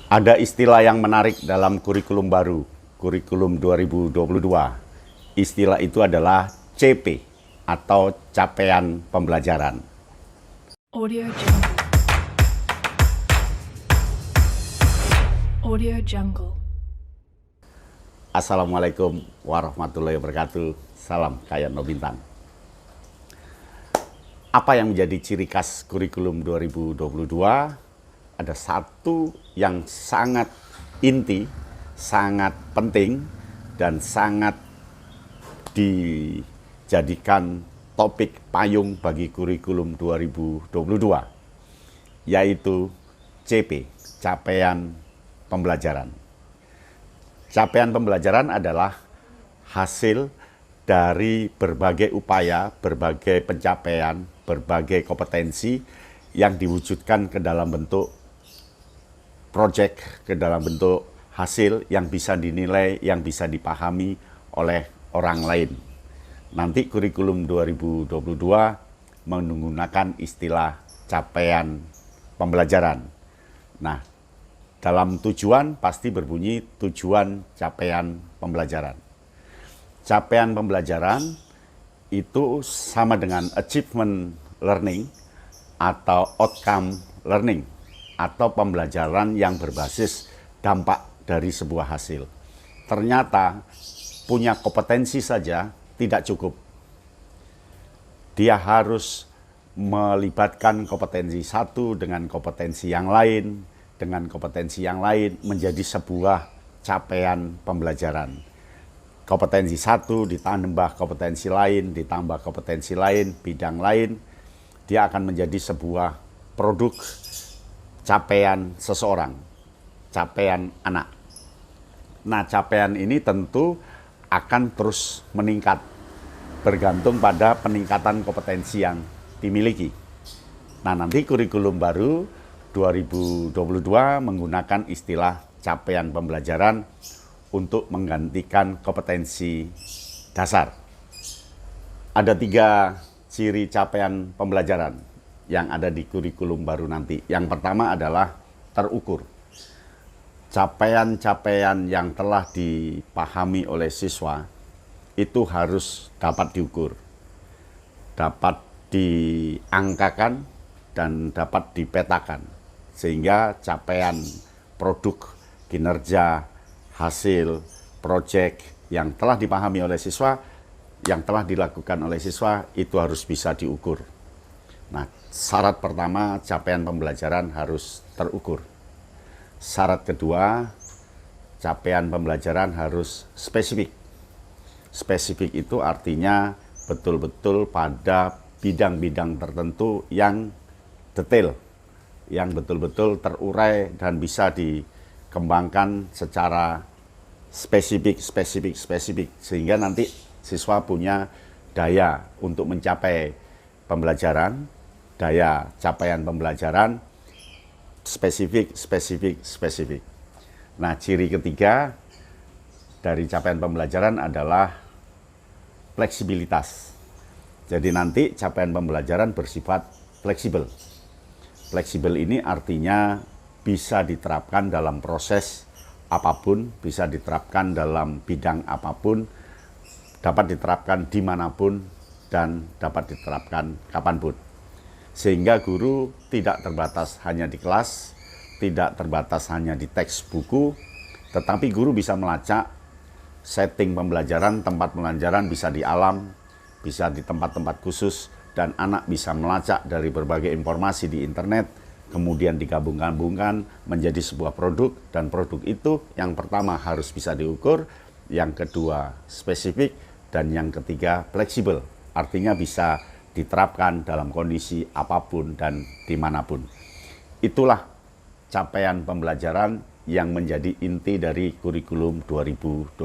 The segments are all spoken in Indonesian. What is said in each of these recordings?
Ada istilah yang menarik dalam kurikulum baru, kurikulum 2022. Istilah itu adalah CP atau capaian pembelajaran. Audio Jungle. Audio Jungle. Assalamualaikum warahmatullahi wabarakatuh. Salam Kayan No Bintang. Apa yang menjadi ciri khas kurikulum 2022? Ada satu yang sangat inti, sangat penting, dan sangat dijadikan topik payung bagi kurikulum 2022, yaitu CP, capaian pembelajaran. Capaian pembelajaran adalah hasil dari berbagai upaya, berbagai pencapaian, berbagai kompetensi yang diwujudkan ke dalam bentuk project, ke dalam bentuk hasil yang bisa dinilai, yang bisa dipahami oleh orang lain. Nanti kurikulum 2022 menggunakan istilah capaian pembelajaran. Nah, dalam tujuan pasti berbunyi tujuan capaian pembelajaran. Capaian pembelajaran itu sama dengan achievement learning atau outcome learning atau pembelajaran yang berbasis dampak dari sebuah hasil. Ternyata punya kompetensi saja tidak cukup. Dia harus melibatkan kompetensi satu dengan kompetensi yang lain, dengan kompetensi yang lain menjadi sebuah capaian pembelajaran. Kompetensi satu ditambah kompetensi lain, ditambah kompetensi lain, bidang lain, dia akan menjadi sebuah produk capaian seseorang, capaian anak. Nah, capaian ini tentu akan terus meningkat, bergantung pada peningkatan kompetensi yang dimiliki. Nah, nanti kurikulum baru 2022 menggunakan istilah capaian pembelajaran untuk menggantikan kompetensi dasar. Ada 3 ciri capaian pembelajaran yang ada di kurikulum baru nanti. Yang pertama adalah terukur. Capaian-capaian yang telah dipahami oleh siswa itu harus dapat diukur, dapat diangkakan, dan dapat dipetakan. Sehingga capaian produk, kinerja, hasil, proyek yang telah dipahami oleh siswa, yang telah dilakukan oleh siswa itu harus bisa diukur. Nah, syarat pertama capaian pembelajaran harus terukur. Syarat kedua, capaian pembelajaran harus spesifik. Spesifik itu artinya betul-betul pada bidang-bidang tertentu yang detail, yang betul-betul terurai dan bisa dikembangkan secara spesifik, sehingga nanti siswa punya daya untuk mencapai pembelajaran, daya capaian pembelajaran spesifik. Nah, ciri ketiga dari capaian pembelajaran adalah fleksibilitas. Jadi nanti capaian pembelajaran bersifat fleksibel. Fleksibel ini artinya bisa diterapkan dalam proses apapun, bisa diterapkan dalam bidang apapun, dapat diterapkan dimanapun, dan dapat diterapkan kapanpun. Sehingga guru tidak terbatas hanya di kelas, tidak terbatas hanya di teks buku, tetapi guru bisa melacak setting pembelajaran, tempat pembelajaran bisa di alam, bisa di tempat-tempat khusus, dan anak bisa melacak dari berbagai informasi di internet, kemudian digabung-gabungkan menjadi sebuah produk, dan produk itu yang pertama harus bisa diukur, yang kedua spesifik, dan yang ketiga fleksibel. Artinya bisa diterapkan dalam kondisi apapun dan dimanapun. Itulah capaian pembelajaran yang menjadi inti dari kurikulum 2022.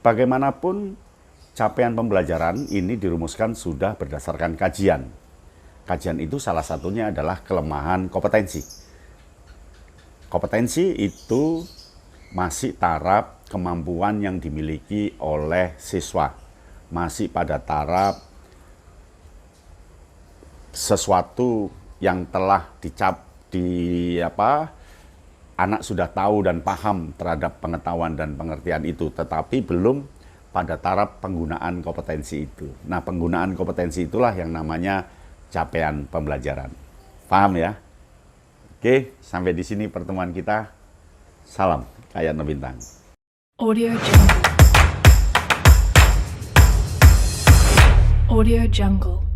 Bagaimanapun, capaian pembelajaran ini dirumuskan sudah berdasarkan kajian. Kajian itu salah satunya adalah kelemahan kompetensi. Kompetensi itu masih taraf kemampuan yang dimiliki oleh siswa. Masih pada taraf sesuatu yang telah anak sudah tahu dan paham terhadap pengetahuan dan pengertian itu, tetapi belum pada taraf penggunaan kompetensi itu. Nah, penggunaan kompetensi itulah yang namanya capaian pembelajaran. Paham ya? Oke, sampai di sini pertemuan kita. Salam Kayak No Bintang. Audio Jungle. Audio Jungle.